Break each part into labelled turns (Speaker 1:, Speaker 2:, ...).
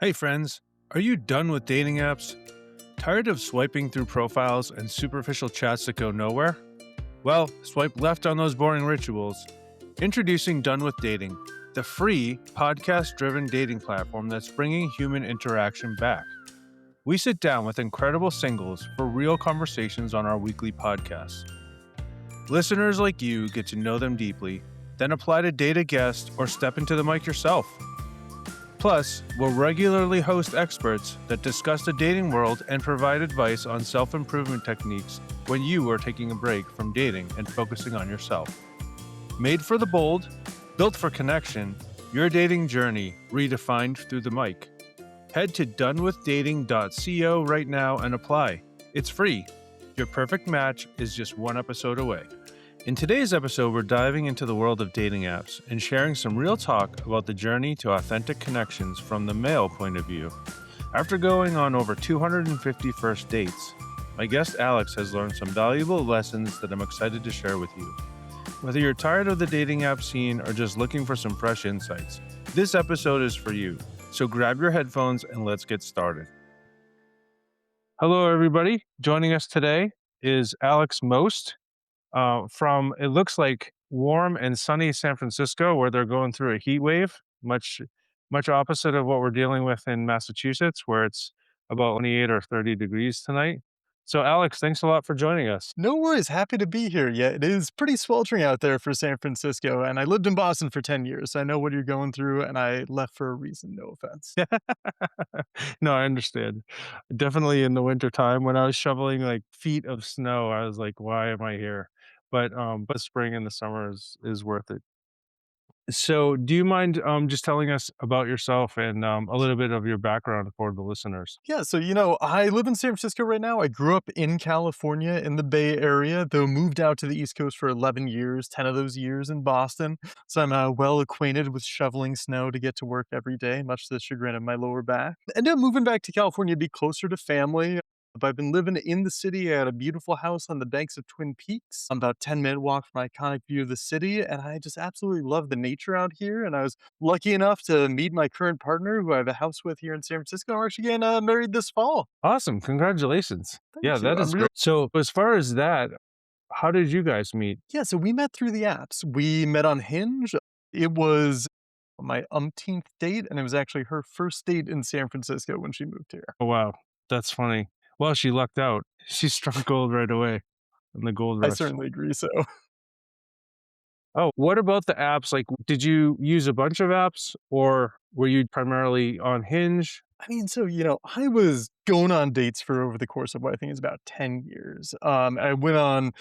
Speaker 1: Hey friends, are you done with dating apps? Tired of swiping through profiles and superficial chats that go nowhere? Well, swipe left on those boring rituals. Introducing Done with Dating, the free podcast driven dating platform that's bringing human interaction back. We sit down with incredible singles for real conversations on our weekly podcasts. Listeners like you get to know them deeply, then apply to date a guest or step into the mic yourself. Plus, we'll regularly host experts that discuss the dating world and provide advice on self improvement techniques when you are taking a break from dating and focusing on yourself. Made for the bold, built for connection, your dating journey redefined through the mic. Head to donewithdating.co right now and apply. It's free. Your perfect match is just one episode away. In today's episode, we're diving into the world of dating apps and sharing some real talk about the journey to authentic connections from the male point of view. After going on over 250 first dates, my guest Alex has learned some valuable lessons that I'm excited to share with you. Whether you're tired of the dating app scene or just looking for some fresh insights, this episode is for you. So grab your headphones and let's get started. Hello, everybody. Joining us today is Alex Most. From it looks like warm and sunny San Francisco, where they're going through a heat wave, much opposite of what we're dealing with in Massachusetts, where it's about 28 or 30 degrees tonight. So, Alex, thanks a lot for joining us.
Speaker 2: No worries, happy to be here. Yeah, it is pretty sweltering out there for San Francisco, and I lived in Boston for 10 years. So I know what you're going through, and I left for a reason, no offense.
Speaker 1: No, I understand. Definitely in the winter time when I was shoveling like feet of snow, I was like, why am I here? But spring and the summer is worth it. So, do you mind just telling us about yourself and a little bit of your background for the listeners?
Speaker 2: Yeah, so I live in San Francisco right now. I grew up in California in the Bay Area, though moved out to the East Coast for 11 years, 10 of those years in Boston. So I'm well acquainted with shoveling snow to get to work every day, much to the chagrin of my lower back. Ended up moving back to California to be closer to family. But I've been living in the city at a beautiful house on the banks of Twin Peaks. I'm about 10-minute walk from an iconic view of the city, and I just absolutely love the nature out here. And I was lucky enough to meet my current partner, who I have a house with here in San Francisco. We're actually getting married this fall.
Speaker 1: Awesome. Congratulations. Yeah,
Speaker 2: Thank you.
Speaker 1: that is great. So, as far as that, how did you guys meet?
Speaker 2: Yeah, so we met through the apps. We met on Hinge. It was my umpteenth date, and it was actually her first date in San Francisco when she moved here.
Speaker 1: Oh, wow. That's funny. Well, she lucked out. She struck gold right away in the gold
Speaker 2: I
Speaker 1: rush.
Speaker 2: certainly agree. So.
Speaker 1: Oh, what about the apps? Like, did you use a bunch of apps or were you primarily on Hinge?
Speaker 2: I was going on dates for over the course of what I think is about 10 years. I went on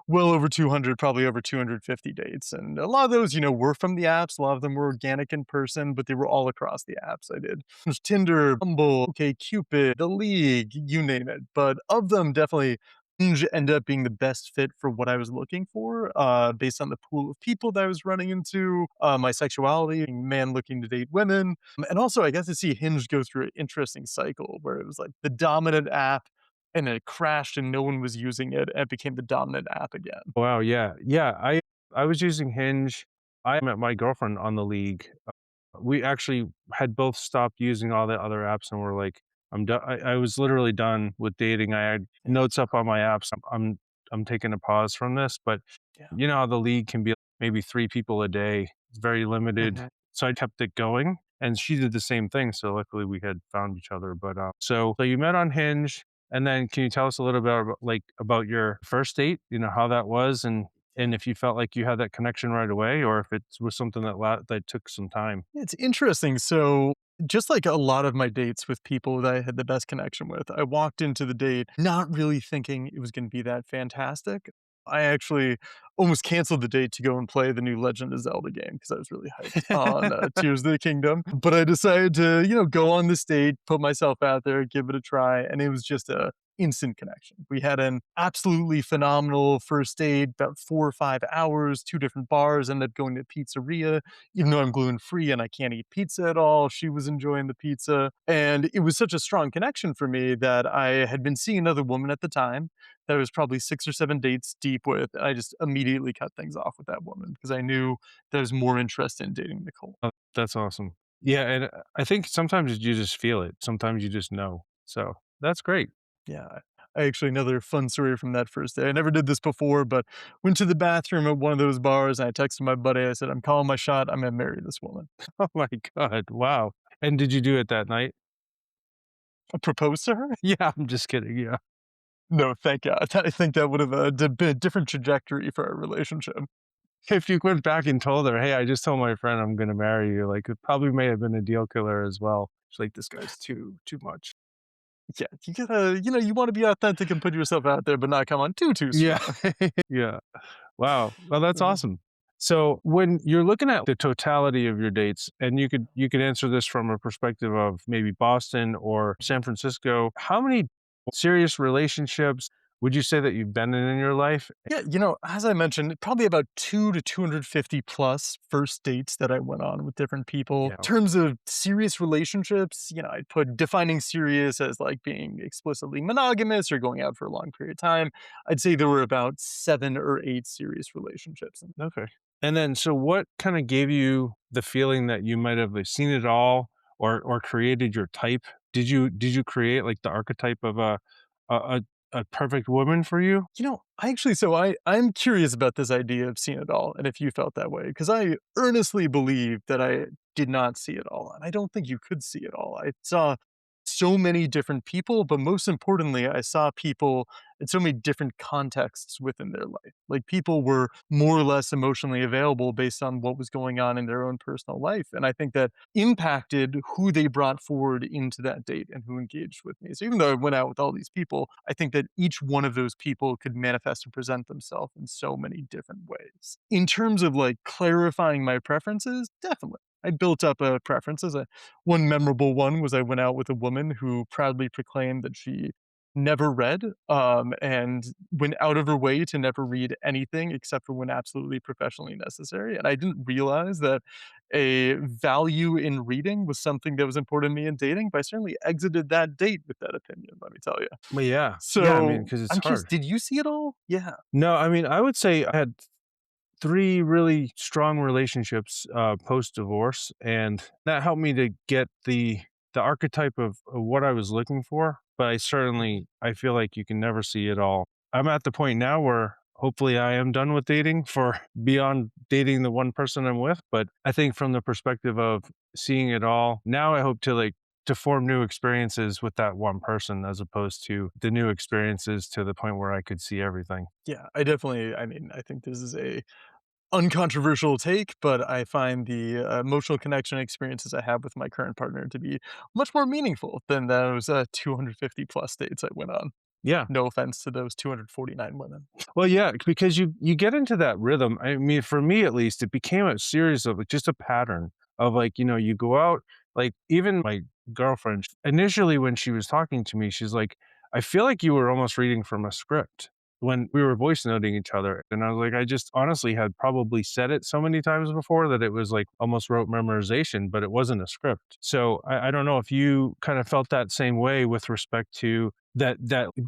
Speaker 2: well over 200, probably over 250 dates. And a lot of those, were from the apps. A lot of them were organic in person, but they were all across the apps I did. There's Tinder, Bumble, OkCupid, The League, you name it. But of them, definitely Hinge ended up being the best fit for what I was looking for, based on the pool of people that I was running into, my sexuality, being man looking to date women, and also, I got to see Hinge go through an interesting cycle where it was like the dominant app and it crashed and no one was using it and it became the dominant app again.
Speaker 1: Wow, yeah. Yeah, I was using Hinge. I met my girlfriend on the League. We actually had both stopped using all the other apps and we're like, I'm done. I was literally done with dating. I had notes up on my apps. I'm taking a pause from this, but
Speaker 2: Yeah.
Speaker 1: you know how the League can be maybe 3 people a day. It's very limited.
Speaker 2: Mhm.
Speaker 1: So I kept it going and she did the same thing. So luckily we had found each other. So you met on Hinge and then can you tell us a little bit about your first date, how that was and if you felt like you had that connection right away or if it was something that took some time.
Speaker 2: It's interesting. So, just like a lot of my dates with people that I had the best connection with, I walked into the date not really thinking it was going to be that fantastic. I actually almost canceled the date to go and play the new Legend of Zelda game because I was really hyped on Tears of the Kingdom. But I decided to, go on this date, put myself out there, give it a try, and it was just a instant connection. We had an absolutely phenomenal first date, about 4 or 5 hours, two different bars, ended up going to a pizzeria. Even though I'm gluten free and I can't eat pizza at all, she was enjoying the pizza. And it was such a strong connection for me that I had been seeing another woman at the time that I was probably 6 or 7 dates deep with. I just immediately cut things off with that woman because I knew there was more interest in dating Nicole.
Speaker 1: Oh, that's awesome. Yeah, and I think sometimes you just feel it. Sometimes you just know. So that's great.
Speaker 2: Yeah. I actually another fun story from that first day. I never did this before, but went to the bathroom at one of those bars and I texted my buddy. I said, "I'm calling my shot. I'm gonna marry this woman."
Speaker 1: Oh my god! Wow. And did you do it that night?
Speaker 2: I proposed to her?
Speaker 1: Yeah, I'm just kidding. Yeah.
Speaker 2: No, thank God. I think that would have been a different trajectory for our relationship.
Speaker 1: If you went back and told her, "Hey, I just told my friend I'm gonna marry you," like, it probably may have been a deal killer as well. She's like, "This guy's too much."
Speaker 2: Yeah, you gotta, you want to be authentic and put yourself out there, but not come on too
Speaker 1: Yeah.
Speaker 2: strong.
Speaker 1: Yeah. Wow. Well, that's
Speaker 2: Uh,
Speaker 1: awesome. So, when you're looking at the totality of your dates, and you could answer this from a perspective of maybe Boston or San Francisco, how many serious relationships would you say that you've been in your life?
Speaker 2: Yeah, as I mentioned, probably about 2 to 250 plus first dates that I went on with different people.
Speaker 1: Yeah.
Speaker 2: In terms of serious relationships, I'd put defining serious as like being explicitly monogamous or going out for a long period of time. I'd say there were about 7 or 8 serious relationships.
Speaker 1: Okay. And then, so what kind of gave you the feeling that you might have like, seen it all, or created your type? Did you create like the archetype of a a, a perfect woman for you?
Speaker 2: I actually, so I'm curious about this idea of seeing it all and if you felt that way, because I earnestly believe that I did not see it all. And I don't think you could see it all. I saw so many different people, but most importantly, I saw people in so many different contexts within their life. Like people were more or less emotionally available based on what was going on in their own personal life. And I think that impacted who they brought forward into that date and who engaged with me. So even though I went out with all these people, I think that each one of those people could manifest and present themselves in so many different ways. In terms of like clarifying my preferences, definitely. I built up a preferences. One memorable one was I went out with a woman who proudly proclaimed that she never read, and went out of her way to never read anything except for when absolutely professionally necessary. And I didn't realize that a value in reading was something that was important to me in dating, but I certainly exited that date with that opinion, let me tell you.
Speaker 1: Well, yeah, yeah. I mean,
Speaker 2: So
Speaker 1: because it's
Speaker 2: I'm curious,
Speaker 1: hard.
Speaker 2: did you see it all? Yeah.
Speaker 1: No, I mean, I would say I had 3 really strong relationships, post-divorce, and that helped me to get the archetype of what I was looking for, but I feel like you can never see it all. I'm at the point now where hopefully I am done with dating for beyond dating the one person I'm with, but I think from the perspective of seeing it all, now I hope to, like, to form new experiences with that one person as opposed to the new experiences to the point where I could see everything.
Speaker 2: Yeah, I mean, I think this is a uncontroversial take, but I find the emotional connection experiences I have with my current partner to be much more meaningful than those 250 plus dates I went on.
Speaker 1: Yeah.
Speaker 2: No offense to those 249 women.
Speaker 1: Well, yeah, because you get into that rhythm. I mean, for me at least, it became a series of like, just a pattern of like, you go out, like even my girlfriend, initially when she was talking to me, she's like, I feel like you were almost reading from a script when we were voice noting each other. And I was like, I just honestly had probably said it so many times before that it was like almost rote memorization, but it wasn't a script. So I don't know if you kind of felt that same way with respect to that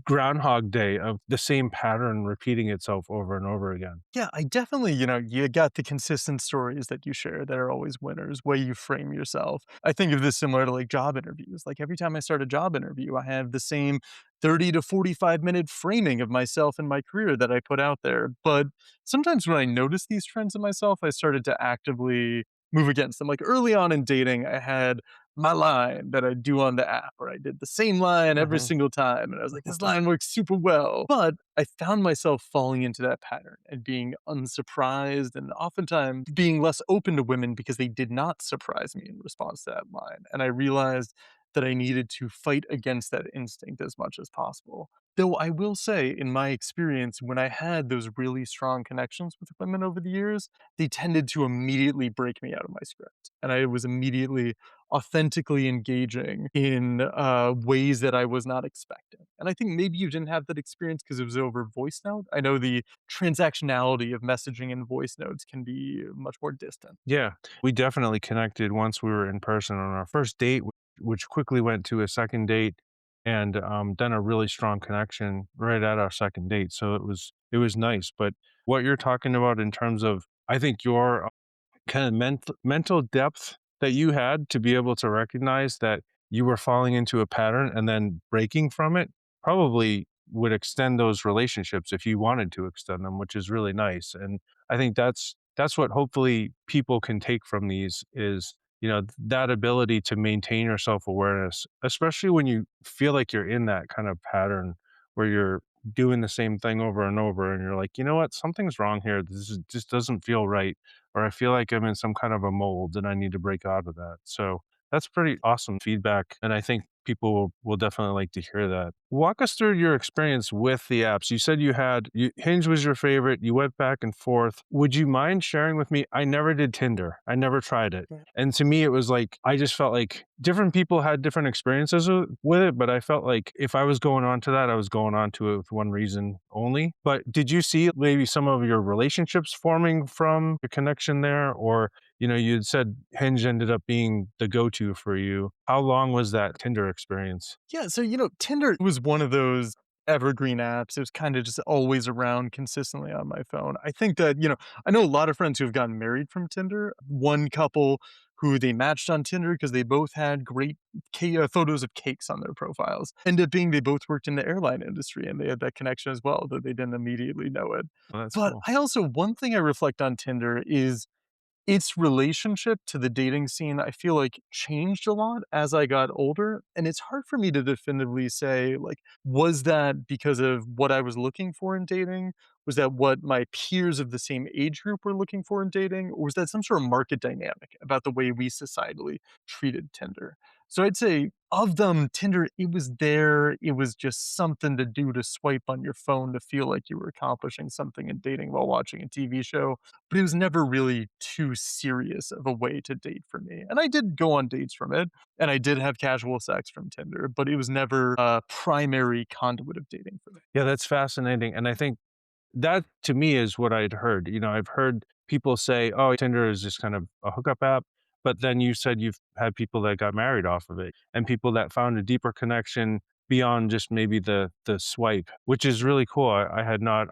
Speaker 1: Groundhog Day of the same pattern repeating itself over and over again.
Speaker 2: Yeah, I definitely, you got the consistent stories that you share that are always winners, way you frame yourself. I think of this similar to like job interviews. Like every time I start a job interview, I have the same 30 to 45-minute framing of myself and my career that I put out there. But sometimes when I notice these trends in myself, I started to actively move against them. Like early on in dating, I had my line that I do on the app, or I did the same line every
Speaker 1: Mhm.
Speaker 2: single time. And I was like, this line works super well. But I found myself falling into that pattern and being unsurprised and oftentimes being less open to women because they did not surprise me in response to that line. And I realized that I needed to fight against that instinct as much as possible. Though I will say, in my experience, when I had those really strong connections with women over the years, they tended to immediately break me out of my script. And I was immediately authentically engaging in ways that I was not expecting. And I think maybe you didn't have that experience because it was over voice note. I know the transactionality of messaging in voice notes can be much more distant.
Speaker 1: Yeah, we definitely connected once we were in person on our first date, which quickly went to a second date, and then a really strong connection right at our second date. So it was nice. But what you're talking about in terms of, I think your kind of mental depth that you had to be able to recognize that you were falling into a pattern and then breaking from it probably would extend those relationships if you wanted to extend them, which is really nice. And I think that's what hopefully people can take from these is, that ability to maintain your self-awareness, especially when you feel like you're in that kind of pattern where you're doing the same thing over and over and you're like, "You know what? Something's wrong here. Just doesn't feel right." Or I feel like I'm in some kind of a mold and I need to break out of that. So that's pretty awesome feedback. And I think people will definitely like to hear that. Walk us through your experience with the apps. You said Hinge was your favorite. You went back and forth. Would you mind sharing with me? I never did Tinder. I never tried it. And to me, it was like, I just felt like different people had different experiences with it, but I felt like if I was going on to that, I was going on to it with one reason only. But did you see maybe some of your relationships forming from the connection there? Or, you had said Hinge ended up being the go to for you. How long was that Tinder experience?
Speaker 2: Yeah, so, Tinder was one of those evergreen apps. It was kinda just always around consistently on my phone. I think that, I know a lot of friends who have gotten married from Tinder. One couple who they matched on Tinder because they both had great photos of cakes on their profiles. Ended up being they both worked in the airline industry, and they had that connection as well, though they didn't immediately know it.
Speaker 1: Oh, that's
Speaker 2: But
Speaker 1: cool.
Speaker 2: I also one thing I reflect on Tinder is its relationship to the dating scene, I feel like, changed a lot as I got older, and it's hard for me to definitively say, like, was that because of what I was looking for in dating? Was that what my peers of the same age group were looking for in dating? Or was that some sort of market dynamic about the way we societally treated Tinder? So I'd say of them, Tinder, it was there. It was just something to do to swipe on your phone to feel like you were accomplishing something in dating while watching a TV show, but it was never really too serious of a way to date for me. And I did go on dates from it, and I did have casual sex from Tinder, but it was never a primary conduit of dating for me.
Speaker 1: Yeah, that's fascinating. And I think that to me is what I'd heard. I've heard people say, "Oh, Tinder is just kind of a hookup app," but then you said you've had people that got married off of it and people that found a deeper connection beyond just maybe the swipe, which is really cool. I had not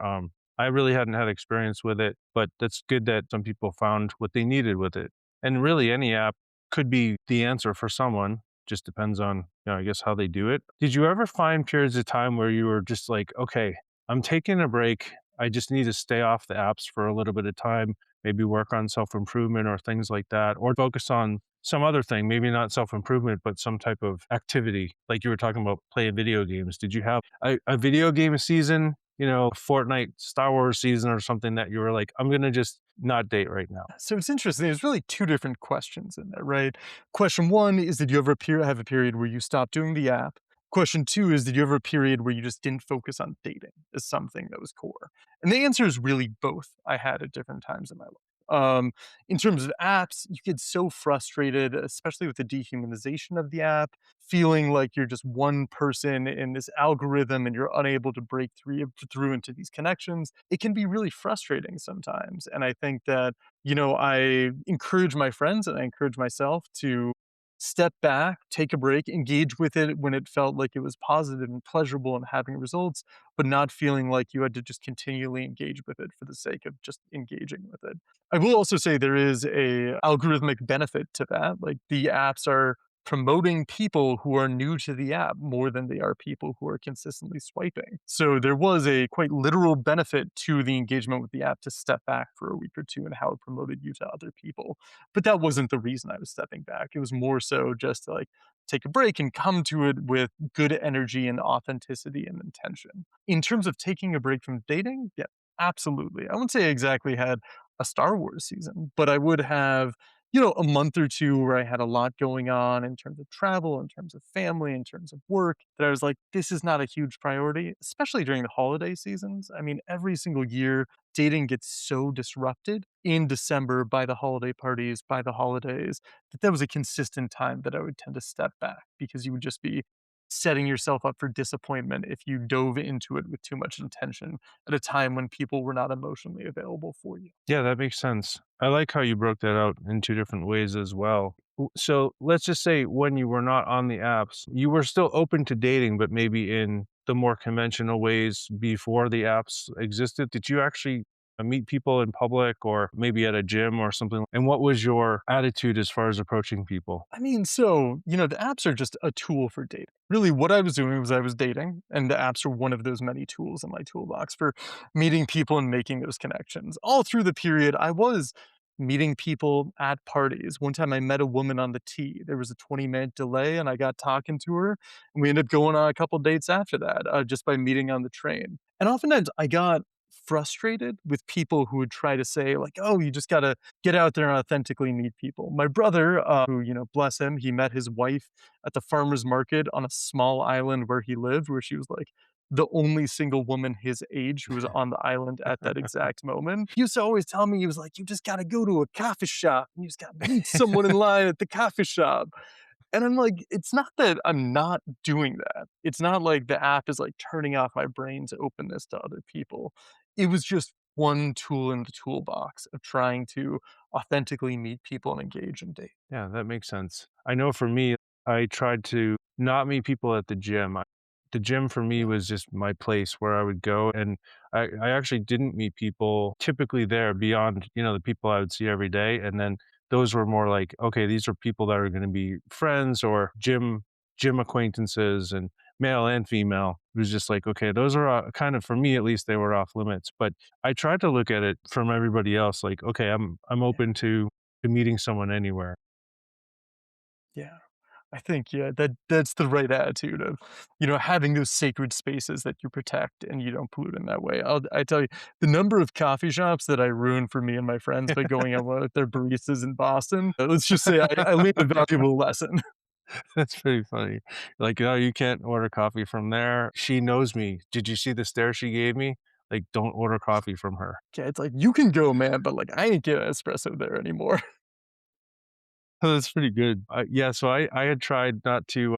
Speaker 1: I really hadn't had experience with it, but that's good that some people found what they needed with it. And really any app could be the answer for someone. Just depends on, I guess how they do it. Did you ever find periods of time where you were just like, okay, I'm taking a break. I just need to stay off the apps for a little bit of time, maybe work on self-improvement or things like that, or focus on some other thing, maybe not self-improvement, but some type of activity. Like you were talking about playing video games. Did you have a video game season, Fortnite, Star Wars season or something that you were like, I'm going to just not date right now?
Speaker 2: So it's interesting. There's really two different questions in there, right? Question one is, did you ever have a period where you stopped doing the app? Question two is, did you ever a period where you just didn't focus on dating as something that was core? And the answer is really both. I had at different times in my life. In terms of apps, you get so frustrated, especially with the dehumanization of the app, feeling like you're just one person in this algorithm and you're unable to break through into these connections. It can be really frustrating sometimes. And I think that, I encourage my friends and I encourage myself to step back, take a break, engage with it when it felt like it was positive and pleasurable and having results, but not feeling like you had to just continually engage with it for the sake of just engaging with it. I will also say there is a algorithmic benefit to that. Like the apps are promoting people who are new to the app more than they are people who are consistently swiping. So there was a quite literal benefit to the engagement with the app to step back for a week or two and how it promoted you to other people. But that wasn't the reason I was stepping back. It was more so just to like take a break and come to it with good energy and authenticity and intention. In terms of taking a break from dating, yeah, absolutely. I wouldn't say I exactly had a Star Wars season, but I would have, a month or two where I had a lot going on in terms of travel, in terms of family, in terms of work, that I was like, this is not a huge priority, especially during the holiday seasons. I mean, every single year, dating gets so disrupted in December by the holiday parties, by the holidays, that was a consistent time that I would tend to step back because you would just be setting yourself up for disappointment if you dove into it with too much intention at a time when people were not emotionally available for you.
Speaker 1: Yeah, that makes sense. I like how you broke that out in two different ways as well. So let's just say when you were not on the apps, you were still open to dating, but maybe in the more conventional ways before the apps existed. Did you actually meet people in public or maybe at a gym or something? And what was your attitude as far as approaching people?
Speaker 2: I mean, so, the apps are just a tool for dating. Really, what I was doing was I was dating, and the apps are one of those many tools in my toolbox for meeting people and making those connections. All through the period, I was meeting people at parties. One time I met a woman on the T. There was a 20-minute delay, and I got talking to her, and we ended up going on a couple dates after that, just by meeting on the train. And oftentimes I got frustrated with people who would try to say, like, oh, you just got to get out there and authentically meet people. My brother, who, bless him, he met his wife at the farmer's market on a small island where he lived, where she was like the only single woman his age who was on the island at that exact moment. He used to always tell me, he was like, you just got to go to a coffee shop and you just got to meet someone in line at the coffee shop. And I'm like, it's not that I'm not doing that. It's not like the app is like turning off my brain's openness to other people. It was just one tool in the toolbox of trying to authentically meet people and engage and date.
Speaker 1: Yeah, that makes sense. I know for me, I tried to not meet people at the gym. The gym for me
Speaker 2: Yeah.
Speaker 1: was just my place where I would go. And I actually didn't meet people typically there beyond, the people I would see every day. And then those were more like, okay, these are people that are going to be friends or gym acquaintances and male and female. It was just like, okay, those are kind of for me at least they were off limits. But I tried to look at it from everybody else, like, okay, I'm
Speaker 2: Yeah.
Speaker 1: open to meeting someone anywhere.
Speaker 2: Yeah. I think, yeah, that's the right attitude of, having those sacred spaces that you protect and you don't pollute in that way. I tell you, the number of coffee shops that I ruined for me and my friends by going out with their baristas in Boston, let's just say I learned a valuable lesson.
Speaker 1: That's pretty funny. Like, "Oh, you can't order coffee from there. She knows me. Did you see the stare she gave me? Like, don't order coffee from her."
Speaker 2: Yeah, it's like, you can go, man, but like I ain't getting espresso there anymore.
Speaker 1: That's pretty good. Yeah, so I had tried not to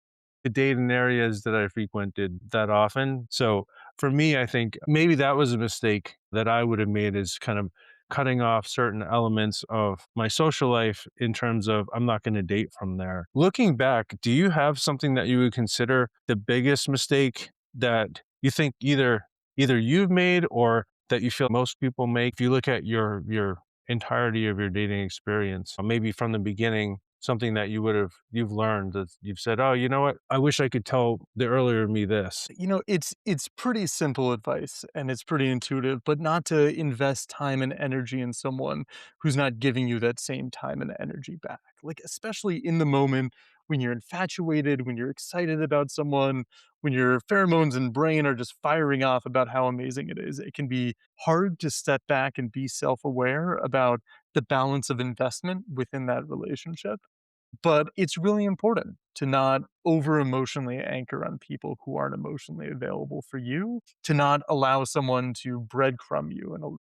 Speaker 1: date in areas that I frequented that often. So for me, I think maybe that was a mistake that I would have made is kind of cutting off certain elements of my social life in terms of I'm not going to date from there. Looking back, do you have something that you would consider the biggest mistake that you think either you've made or that you feel most people make? If you look at your entirety of your dating experience, maybe from the beginning, something that you've learned that you've said, "Oh, you know what? I wish I could tell the earlier me this."
Speaker 2: It's pretty simple advice and it's pretty intuitive, but not to invest time and energy in someone who's not giving you that same time and energy back. Like, especially in the moment when you're infatuated, when you're excited about someone, when your pheromones and brain are just firing off about how amazing it is, it can be hard to step back and be self aware about the balance of investment within that relationship. But it's really important to not over emotionally anchor on people who aren't emotionally available for you, to not allow someone to breadcrumb you and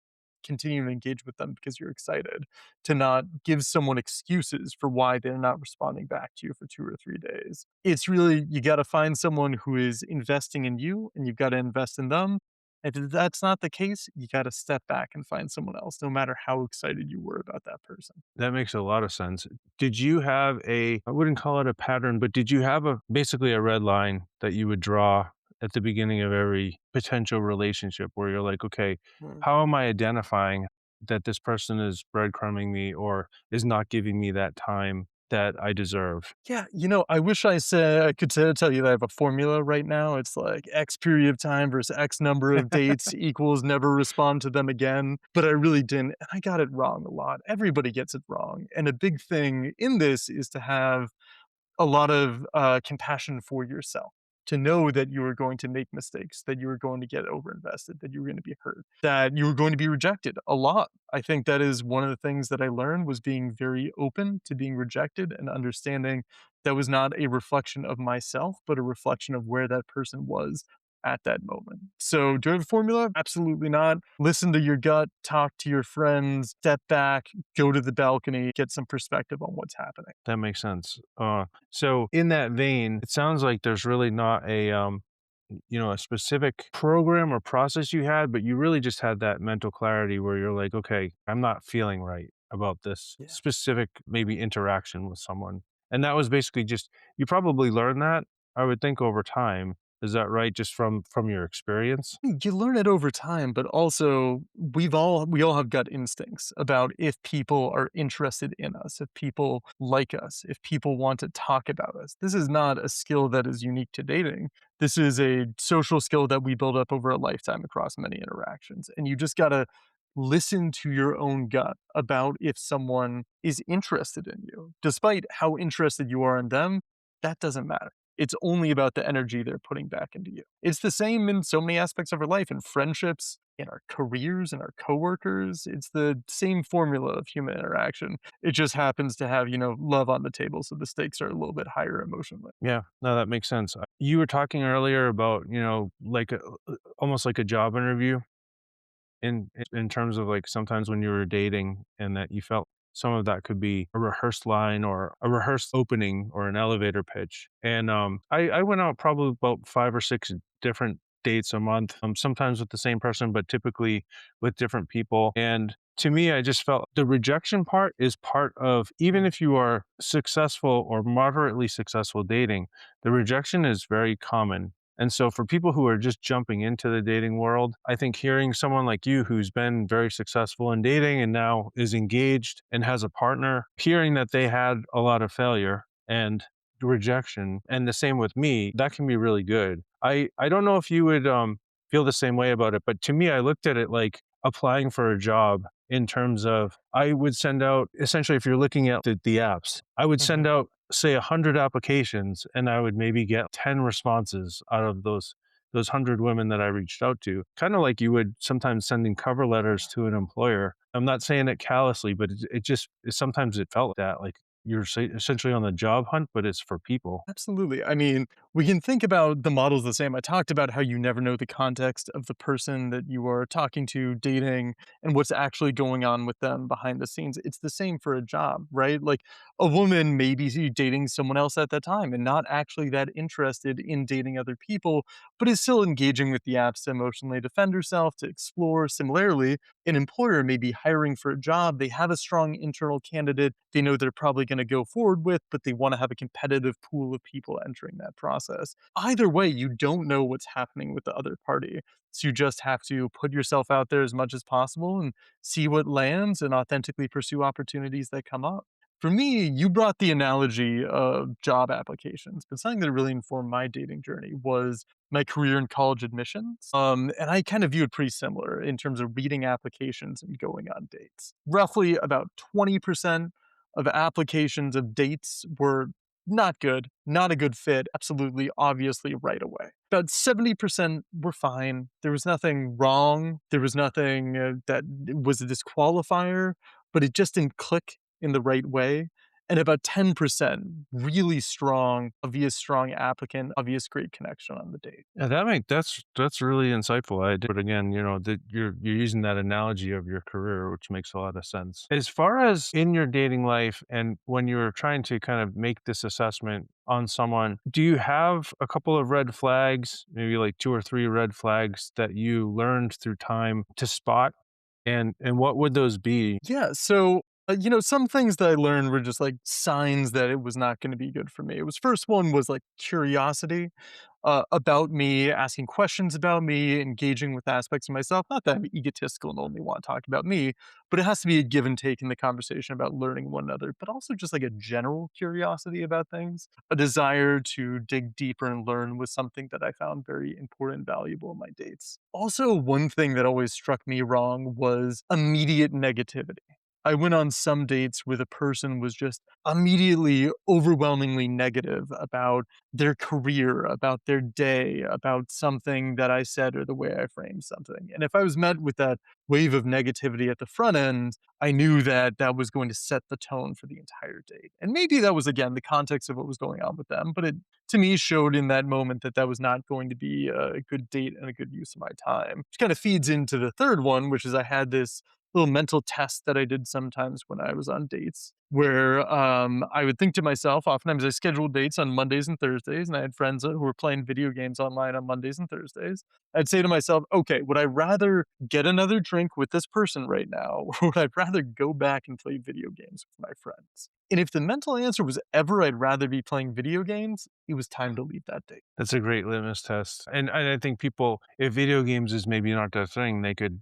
Speaker 2: continue to engage with them because you're excited, to not give someone excuses for why they're not responding back to you for 2 or 3 days. It's really, you got to find someone who is investing in you and you've got to invest in them. If that's not the case, you got to step back and find someone else, no matter how excited you were about that person.
Speaker 1: That makes a lot of sense. Did you have I wouldn't call it a pattern, but did you have basically a red line that you would draw at the beginning of every potential relationship where you're like, "Okay, how am I identifying that this person is breadcrumbing me or is not giving me that time that I deserve?"
Speaker 2: Yeah, I wish I could tell you that I have a formula right now. It's like X period of time versus X number of dates equals never respond to them again. But I really didn't. And I got it wrong a lot. Everybody gets it wrong. And a big thing in this is to have a lot of compassion for yourself, to know that you are going to make mistakes, that you are going to get overinvested, that you're going to be hurt, that you are going to be rejected a lot. I think that is one of the things that I learned was being very open to being rejected and understanding that was not a reflection of myself, but a reflection of where that person was at that moment. So, do I have a formula? Absolutely not. Listen to your gut, talk to your friends, step back, go to the balcony, get some perspective on what's happening.
Speaker 1: That makes sense. So in that vein, it sounds like there's really not a specific program or process you had, but you really just had that mental clarity where you're like, okay, I'm not feeling right about this
Speaker 2: Yeah.
Speaker 1: specific maybe interaction with someone. And that was basically just, you probably learned that, I would think over time. Is that right? Just from your experience?
Speaker 2: You learn it over time, but also we all have gut instincts about if people are interested in us, if people like us, if people want to talk about us. This is not a skill that is unique to dating. This is a social skill that we build up over a lifetime across many interactions. And you just got to listen to your own gut about if someone is interested in you. Despite how interested you are in them, that doesn't matter. It's only about the energy they're putting back into you. It's the same in so many aspects of our life, in friendships, in our careers, in our coworkers. It's the same formula of human interaction. It just happens to have, love on the table, so the stakes are a little bit higher emotionally.
Speaker 1: Yeah, no, that makes sense. You were talking earlier about, like almost like a job interview in terms of like sometimes when you were dating and that you felt some of that could be a rehearsed line or a rehearsed opening or an elevator pitch. And I went out probably about 5 or 6 different dates a month, sometimes with the same person, but typically with different people. And to me, I just felt the rejection part is part of, even if you are successful or moderately successful dating, the rejection is very common. And so for people who are just jumping into the dating world, I think hearing someone like you who's been very successful in dating and now is engaged and has a partner, hearing that they had a lot of failure and rejection, and the same with me, that can be really good. I don't know if you would feel the same way about it, but to me, I looked at it like applying for a job in terms of I would send out essentially if you're looking at the apps, I would send
Speaker 2: Mhm.
Speaker 1: out say 100 applications and I would maybe get 10 responses out of those 100 women that I reached out to. Kind of like you would sometimes sending cover letters to an employer. I'm not saying it callously, but sometimes it felt that like essentially on the job hunt, but it's for people.
Speaker 2: Absolutely. I mean, we can think about the models the same. I talked about how you never know the context of the person that you are talking to, dating, and what's actually going on with them behind the scenes. It's the same for a job, right? Like a woman may be dating someone else at that time and not actually that interested in dating other people, but is still engaging with the apps to emotionally defend herself, to explore. Similarly, an employer may be hiring for a job. They have a strong internal candidate they know they're probably going to go forward with, but they want to have a competitive pool of people entering that process. Either way, you don't know what's happening with the other party. So you just have to put yourself out there as much as possible and see what lands and authentically pursue opportunities that come up. For me, you brought the analogy of job applications, but something that really informed my dating journey was my career in college admissions. And I kind of view it pretty similar in terms of reading applications and going on dates. Roughly about 20% of applications of dates were not good, not a good fit, absolutely, obviously, right away. About 70% were fine. There was nothing wrong. There was nothing that was a disqualifier, but it just didn't click in the right way. And about 10% really strong, obvious strong applicant, obvious great connection on the date.
Speaker 1: Yeah, that's really insightful. I did, but again, that you're using that analogy of your career, which makes a lot of sense. As far as in your dating life and when you're trying to kind of make this assessment on someone, do you have a couple of red flags, maybe like 2 or 3 red flags that you learned through time to spot? And what would those be?
Speaker 2: Yeah, so, some things that I learned were just, like, signs that it was not gonna be good for me. It was first one was, like, curiosity, about me, asking questions about me, engaging with aspects of myself. Not that I'm egotistical and only want to talk about me, but it has to be a give and take in the conversation about learning one another, but also just, like, a general curiosity about things. A desire to dig deeper and learn was something that I found very important and valuable in my dates. Also, one thing that always struck me wrong was immediate negativity. I went on some dates where the person was just immediately overwhelmingly negative about their career, about their day, about something that I said or the way I framed something. And if I was met with that wave of negativity at the front end, I knew that that was going to set the tone for the entire date. And maybe that was, again, the context of what was going on with them, but it to me showed in that moment that that was not going to be a good date and a good use of my time. Which kind of feeds into the third one, which is I had this little mental test that I did sometimes when I was on dates where I would think to myself, oftentimes I scheduled dates on Mondays and Thursdays, and I had friends who were playing video games online on Mondays and Thursdays. I'd say to myself, okay, would I rather get another drink with this person right now, or would I rather go back and play video games with my friends? And if the mental answer was ever I'd rather be playing video games, it was time to leave that date.
Speaker 1: That's a great litmus test. And I think people, if video games is maybe not their thing, they could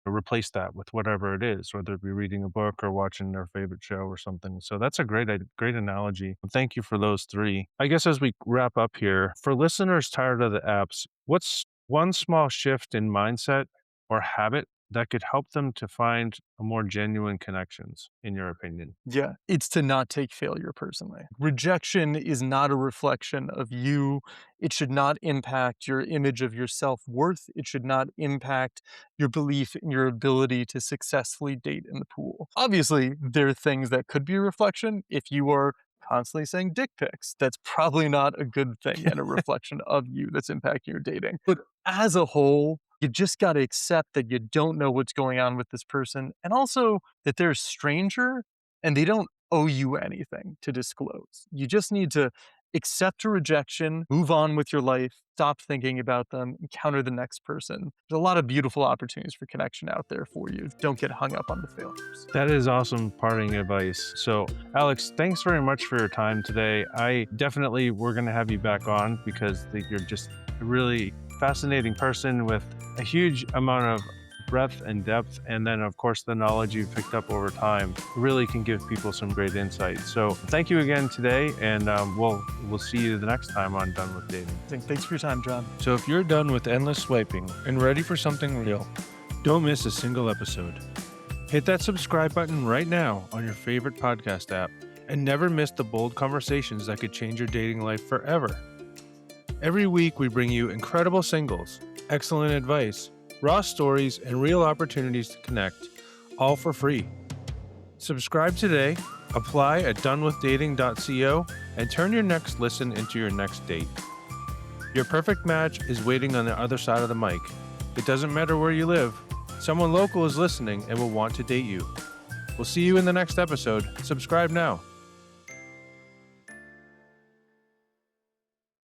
Speaker 1: replace that with whatever it is, whether it be reading a book or watching their favorite show or something. So that's a great analogy. Thank you for those three. I guess as we wrap up here, for listeners tired of the apps, what's one small shift in mindset or habit that could help them to find a more genuine connections, in your opinion?
Speaker 2: Yeah, it's to not take failure personally. Rejection is not a reflection of you. It should not impact your image of your self-worth. It should not impact your belief in your ability to successfully date in the pool. Obviously, there are things that could be a reflection. If you are constantly saying dick pics, that's probably not a good thing and a reflection of you that's impacting your dating. But as a whole, you just got to accept that you don't know what's going on with this person. And also, that they're a stranger and they don't owe you anything to disclose. You just need to accept a rejection, move on with your life, stop thinking about them, encounter the next person. There's a lot of beautiful opportunities for connection out there for you. Don't get hung up on the failures.
Speaker 1: That is awesome parting advice. So, Alex, thanks very much for your time today. We're going to have you back on because you're just a really fascinating person with a huge amount of breadth and depth, and then of course the knowledge you've picked up over time really can give people some great insight. So thank you again today, and we'll see you the next time on Done with Dating.
Speaker 2: Thanks for your time, John.
Speaker 1: So if you're done with endless swiping and ready for something real, don't miss a single episode. Hit that subscribe button right now on your favorite podcast app and never miss the bold conversations that could change your dating life forever. Every week we bring you incredible singles, excellent advice, raw stories, and real opportunities to connect, all for free. Subscribe today, apply at donewithdating.co, and turn your next listen into your next date. Your perfect match is waiting on the other side of the mic. It doesn't matter where you live, someone local is listening and will want to date you. We'll see you in the next episode. Subscribe now.